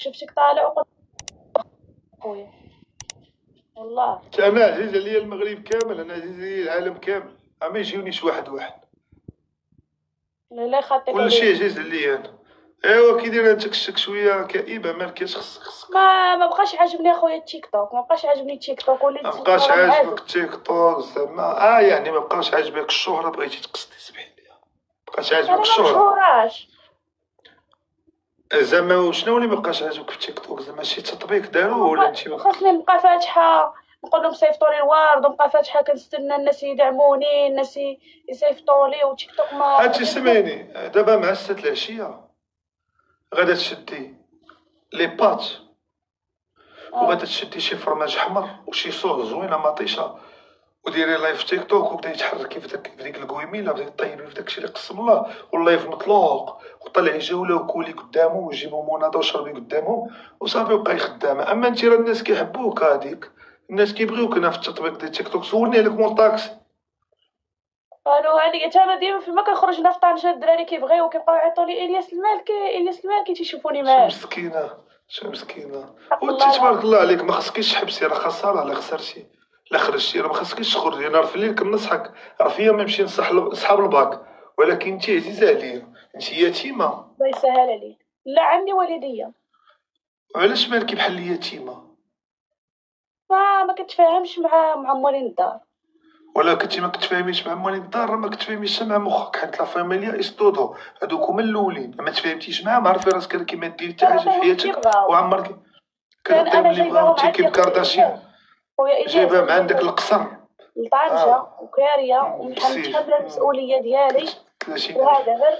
شفتك طالع وقلت خويا والله. انا عزيز عليا المغرب كامل، انا عزيز عليا العالم كامل، ما يجيونيش واحد واحد. لا يخاطيك كلشي عليه. عزيز عليا انا. ايوا كي دايره انت كشك شويه كئيبه، مالكاش خصك. ما بقاش عاجبني اخويا التيك توك، ما بقاش عاجبني التيك توك، وليت ما بقاش راني عاجبك التيك توك زعما؟ يعني ما بقاش عاجبك الشهره، بغيتي تقصدي؟ سمح لي، ما بقاش عاجبك انا ما الشهره مشهوراش. زعما؟ وشنو اللي ما بقاش عاجبك في التيك توك؟ زعما شي تطبيق داروه ولا انت ما خاصني نبقى فاتحه نقول لهم صيفطوا لي الورد، ونبقى فاتحه كنستنى الناس يدعموني، الناس يصيفطوا لي، وتيك توك ما هاتي سمعيني دابا مع 6 العشيه غادا تشدي لي بات وغادا تشدي شي فرماج حمر وشي صوص زوينه مطيشه وديري لايف تيك توك وبداي تحركي في ديك الكويميله، بداي طيبي في داكشي اللي قسم الله، واللايف مطلوق، وطلعي جوله وكولي قدامهم وجيبوا مناضه وشربي قدامهم وصافي وبقاي خدامه. اما انت راه الناس كيحبوك، هذيك الناس كيبغيوك هنا في التطبيق ديال تيك توك. سولني عليك مول طاكسي. قالوا هذيك حتى انا ديما فيما كنخرج هنا في طنجة الدراري كيبغيو كيبقاو يعيطوا لي الياس المالكي، الياس المالكي، تيشوفوني شو معاه. مسكينه، شو مسكينه. حق وانت الله تبارك العظيم. الله عليك ما خصكيش تحبسي، راه خساره لا خسرتي لا خرجتي، راه ما خصكيش تخرجي. انا راه في الليل كنصحك، راه فيا ما نمشي نصح صحاب الباك، ولكن انت عزيزه عليا، انت يتيمه. الله يسهل عليك. لا عندي والدية. وعلاش مالكي بحال اليتيمه؟ ما كتفاهمش مع مولين الدار. ولا كنتي ما كتفاهميش مع موالين الدار، راه ما كتفاهميش مع مخك، حيت لا فاميليا استودو هادوك هما الاولين. ما تفاهمتيش معاهم، عارفه راسك راكي ما دير حتى حاجه في كنعطيهم اللي حياتك كيبغاو. وعمرك كان كنعطيهم انا اللي بغاو. جايباهم انت عندي كيف خويا كارداشيان الياس. خويا الياس جايبها من عندك جايباهم القصر. لطنجة اه وكارية، بسيف ومتحملة المسؤولية ديالي. 30,000. وهذا غير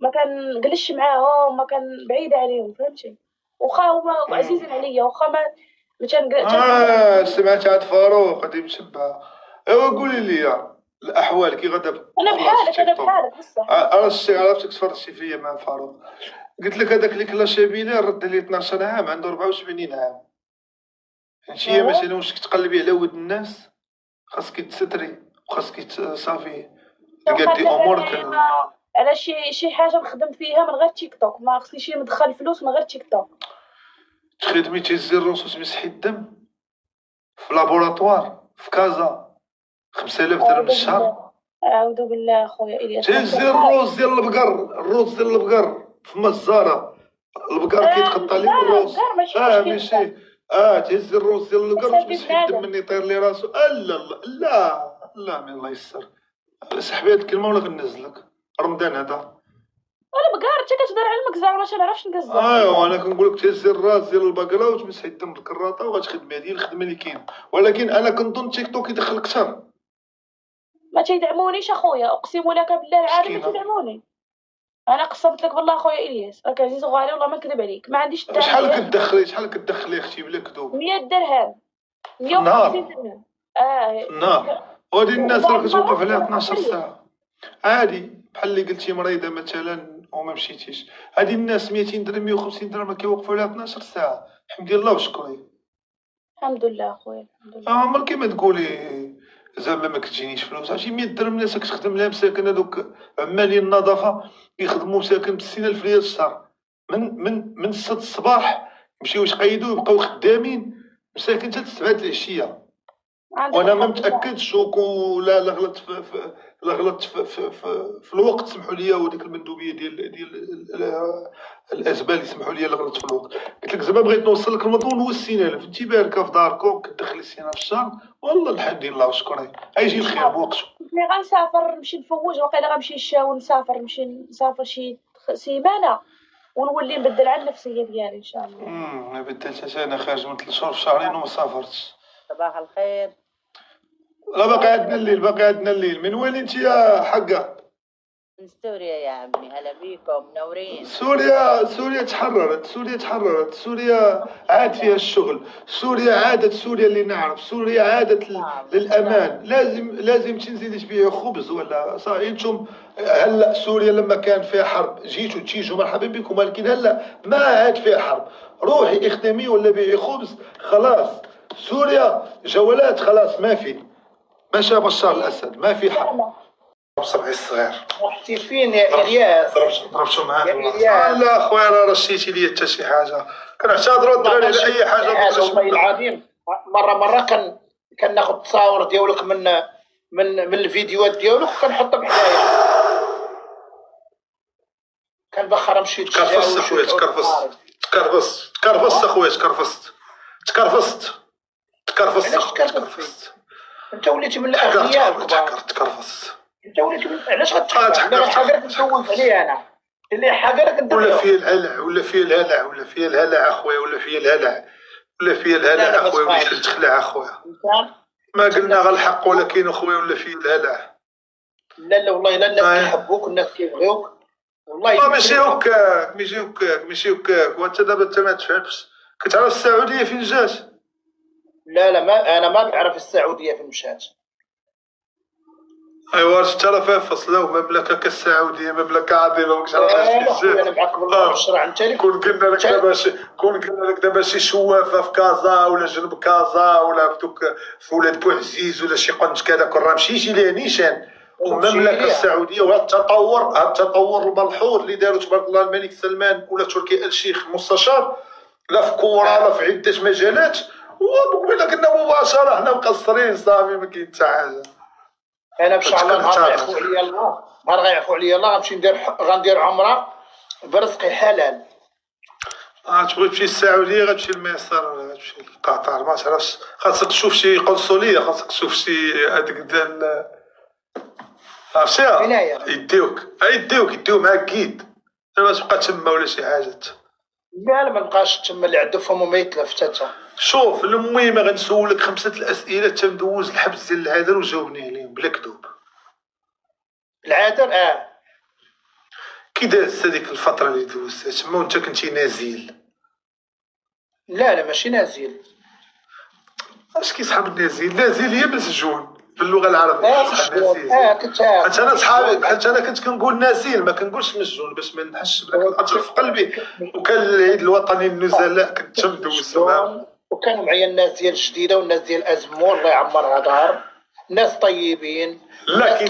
ما كنجلسش معاهم، ما كان بعيدة عليهم، فهمتي؟ واخا هما عزيزين عليا، واخا ما تنقدر. سمعت عاد فاروق غادي مشبع. ايوا قولي لي الاحوال كي غادا انا تخلص في بحالك، انا تيك توك. بحالك بصح. عرفتك تفرجتي فيا مع فاروق. قلت لك هذاك اللي كلا شابيلي رد لي 12 عام، عنده 84 عام. انتيا مثلا واش كتقلبي على ود الناس؟ خاصك تستري وخاصك صافي تقادي خاطر امورك. انا على شي حاجه نخدم فيها من غير تيك توك، ما خصنيش ندخل فلوس من غير تيك توك. تخدمي تهزي الروس وتمسحي الدم في لابوراتوار في كازا، 5000 درهم اعوذ الشهر. بالله، اعوذ بالله خويا الياس، ما تهزي تسرقهاش. الروز ديال البقر، الروز ديال البقر في مزارة، البقر كيتقطع ليه الروز. البقر ماشي مشكل كاع. ماشي. تهزي الروز ديال البقر حسابي وتمسحي الدم بنادم. من يطير لي راسو. لا لا لا لا، من الله يسر. سحبي هاد الكلمة ولا غنزلك. رمضان هذا. البقر انت كتدير علمك زعما ما تنعرفش نكزر. ايوا انا كنقول لك تهزي الراس ديال البقره وتمسحي الدم بالكراطه وغتخدمي، هذه الخدمه اللي كاينه. ولكن انا كنظن تيك توك يدخل اكثر. ما تيدعمونيش اخويا، اقسم لك بالله العظيم ما مسكينه. تيدعموني. انا قسمت لك بالله خويا الياس، راك عزيز وغالي والله ما نكذب عليك، ما عنديش الدعم شحال ديالك. كتدخلي، شحال كتدخلي اختي بلا كذوب؟ 100 درهم، في 150 النهار؟ درهم. في النهار. وهادي الناس راه وبعض كتوقف المرات عليها كنروح 12 نشريه. ساعه عادي. بحال اللي قلتي مريضه مثلا وما مشيتيش، هادي الناس 200 درهم 150 درهم راه كيوقفوا عليها 12 ساعه. حمدي الله وشكري. الحمد لله اخويا، الحمد لله. عمر كيما تقولي زعما ما كتجينيش فلوس. عرفتي 100 درهم الناس كتخدم لها مساكن، هذوك عمالين النظافه يخدموا مساكن ب60,000 ريال الشهر، من 6 الصباح يمشيو يقيدوا يبقاو خدامين مساكن حتى 7 العشيه. عندك وانا ما الحق والله. متاكدش لا غلطت لا غلطت في الوقت. سمحوا لي، وديك المندوبيه ديال الازبال يسمحوا لي لا غلطت في الوقت. قلت لك زعما بغيت نوصل لك المضمون هو 60,000. انت باركه في داركم كتدخلي 60,000 في الشهر، والله الحمد لله وشكري، غيجي الخير بوقته. ملي غنسافر نمشي نفوج، وقيلا غنمشي نشاو، نمشي نسافر شي سيمانه، ونولي نبدل على النفسيه ديالي ان شاء الله. ما بدلت انا خارج من 3 شهور في شهرين وما سافرتش. صباح الخير. لا باقي عندنا الليل، باقي عندنا الليل. من وين انت يا حقه؟ من سوريا يا عمي، هلا بيكم منورين. سوريا تحررت، سوريا تحررت، سوريا عاد فيها الشغل، سوريا عادت، سوريا اللي نعرف، سوريا عادت للأمان. لازم تنزلي تبيعي خبز ولا صافي. انتم هلا سوريا لما كان فيها حرب جيتوا تيجوا مرحبا بكم، ولكن هلا ما عاد فيها حرب. روحي اخدمي ولا بيعي خبز خلاص. سوريا جولات خلاص، ما في. مشى بشار الأسد، ما في حرب. بصبعي الصغير. محتفين يا الياس. ضربتو مع هاد يا الوقت. إلياس. لا خويا راه شتيتي لي حتى شي حاجه، كنعتذروا الدراري على اي حاجه والله العظيم مره كناخذ التصاور ديالك من الفيديوهات ديالك وكنحطهم حدايا، كنبخر نمشي تكرفست اخويا، تكرفست اخويا، تكرفست. انت وليتي من الاغنياء الكبار. تكرفست. انت وليتي من علاش غتحكر؟ لا حاجه ندوز عليها انا اللي حاجه كندير ولا فيا الهلع اخويا، ولا فيا الهلع اخويا، وليت تخلع اخويا. ما قلنا غير الحق ولكن اخويا ولا فيا الهلع. لا والله لا، الناس كيحبوك والناس كيبغيوك والله. ماشي هكاك وانت دابا انت ما تفهمش. كتعرف السعوديه فين جات؟ لا ما انا ما نعرف السعوديه فين مشات. ايوا انت راه فيها فصله ومملكه كالسعوديه، مملكه عظيمه ماكش عارف اش كيجات. انا معاك بالله بالشرع. انت كون قلنا لك دابا شي شوافه في كازا ولا جنب كازا ولا في ولاد بوعزيز ولا شي قنت كذا، كون راه مشيتي ليها نيشان. والمملكه السعوديه وهذا التطور الملحوظ اللي داروا تبارك الله الملك سلمان ولا تركي آل الشيخ مستشار، لا في كوره لا في عده مجالات. وقبيله كنا مباشره حنا مقصرين صافي ما كاين حتى حاجه. انا ان شاء الله نهار غيعفو عليا الله، نهار غيعفو عليا الله غنمشي غندير عمره برزقي حلال. تبغي تمشي للسعوديه غتمشي لمصر ولا غتمشي لقطر ما تعرفش، خاصك تشوف شي قنصليه، خاصك تشوف شي هذيك ديال عرفتيها يديوك معاك كيد ما تبقى تما ولا شي حاجه. لا ما بقاش تما اللي عنده فمو ما يتلف حتى. شوف المهم غنسولك 5 الاسئله تندوز الحبس ديال العذر وجاوبني عليهم بلا كذوب. العذر كي دازت هذيك الفتره اللي دوزتها تما وانت كنتي نازل؟ لا ماشي نازل. اش كيصحاب النازل؟ نازل هي بالسجون باللغه العربيه. كنت انا صحابي حتى انا كنت كنقول نازل ما كنقولش مسجون باش ما نحسش بذاك الاثر في قلبي. وكان العيد الوطني النزلاء كنت تندوز معاهم، وكانوا معايا الناس ديال الجديده والناس ديال ازمور الله يعمرها دار، ناس طيبين. لا كي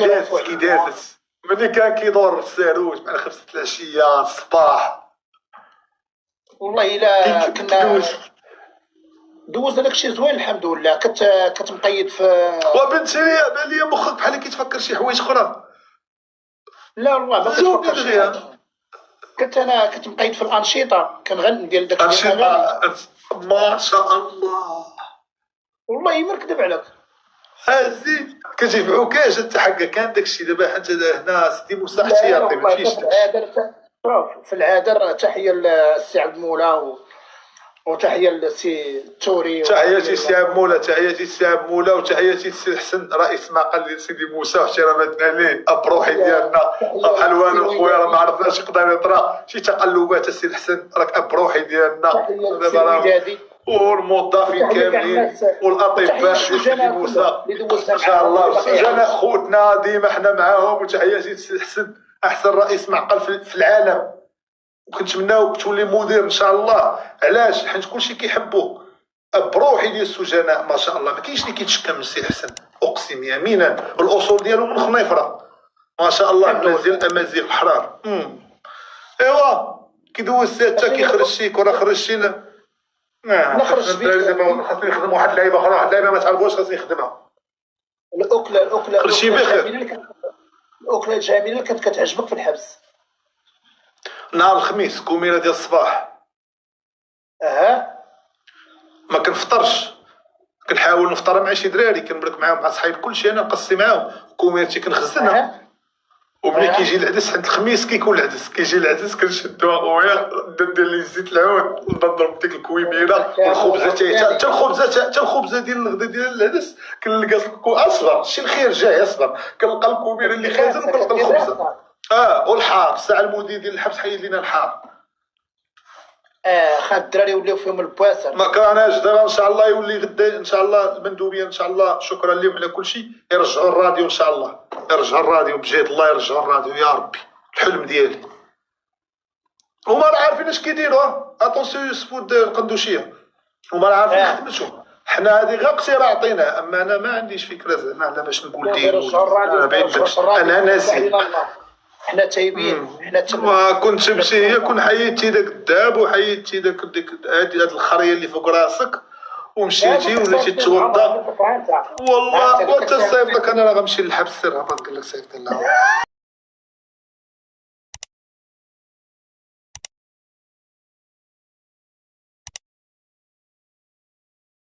دازت ملي كان كيدور الساروج مع 5 العشيه الصباح والله الا كنا دوزنا داكشي زوين الحمد لله. كنت مقيد في وبنتي بان لي مخك بحال كيتفكر شي حوايج اخرى. لا والله ما كنتفكرش فيها. كنت مقيد في الانشطه، كنغني ديال داك الانشطه ما شاء الله والله ما نكذب عليك. زين كتجي في عكاشه انت حقا كان داكشي دابا حتى هنا سيدي موسى احتياطي ما فيش. في العادر تحيه للسي عبد المولى وتحيه للسي التوري. تحياتي السي عبد المولى، تحياتي السي عبد المولى، وتحياتي السي الحسن رئيس مقال ديال سيدي موسى واحتراماتنا ليه ابروحي ديالنا. حلوان خويا راه ما عرفناش يقدر يطرا شي تقلبات السي الحسن راك ابروحي ديالنا دابا راه والموظفين كاملين والاطباء ديال سيدي موسى ان شاء الله والسجناء خوتنا ديما حنا معاهم. وتحياتي السي الحسن احسن رئيس معقل في العالم، وكنتمناو تولي مدير ان شاء الله. علاش؟ حيت كلشي كيحبوه. بروحي ديال السجناء ما شاء الله ما كاينش اللي كيتشكى من السي الحسن اقسم يمينا. الاصول ديالو من خنيفره ما شاء الله، الناس ديال الامازيغ الحرار. ايوا كي دوزت حتى كيخرج شي كره خرج شي نخرج دابا خاصني نخدم واحد اللعيبه اخرى، واحد اللعيبه ما تعرفوش خاصني نخدمها. الاكله خرجتي بخير. الاكله الجميله اللي كانت كتعجبك في الحبس نهار الخميس كوميره ديال الصباح. ما كنفطرش، كنحاول نفطر مع شي دراري كنبرك معاهم مع صحابي كلشي انا نقصي معاهم كوميرتي كنخزنها. وملي كيجي العدس عند الخميس كيكون العدس، كيجي العدس كنشدو اخويا ندير ليه زيت العود نضرب ديك الكويميره والخبزه حتى الخبزه ديال الغدا ديال العدس كنلقى اصبر شي الخير جاي اصبر كنلقى الكوميره اللي خازن وكنلقى الخبزه. والحار الساعه المدير ديال الحبس حيد لينا الحار. خا الدراري يوليو فيهم البواسر. ما كرهناش دابا ان شاء الله يولي غدا ان شاء الله المندوبيه ان شاء الله شكرا لهم على كل شيء. يرجعوا الراديو ان شاء الله، يرجعوا الراديو بجهد الله، يرجعوا الراديو يا ربي الحلم ديالي. هما راه عارفين اش كيديروا اتونسيون يوسفوا القندوشيه هما راه عارفين خدمتهم. حنا هذه غير اقتراح عطيناه، اما انا ما عنديش فكره زعما على باش نقول ديروا. انا ناسي حنا تايبين، حنا كنت تمشي هي كون حيدتي داك الذهب وحيدتي ديك هاد الخريه اللي فوق راسك ومشيتي وليتي توضا. والله وانت الصيفطك انا راه غنمشي للحبس. سير هبط قال لك صيفط لا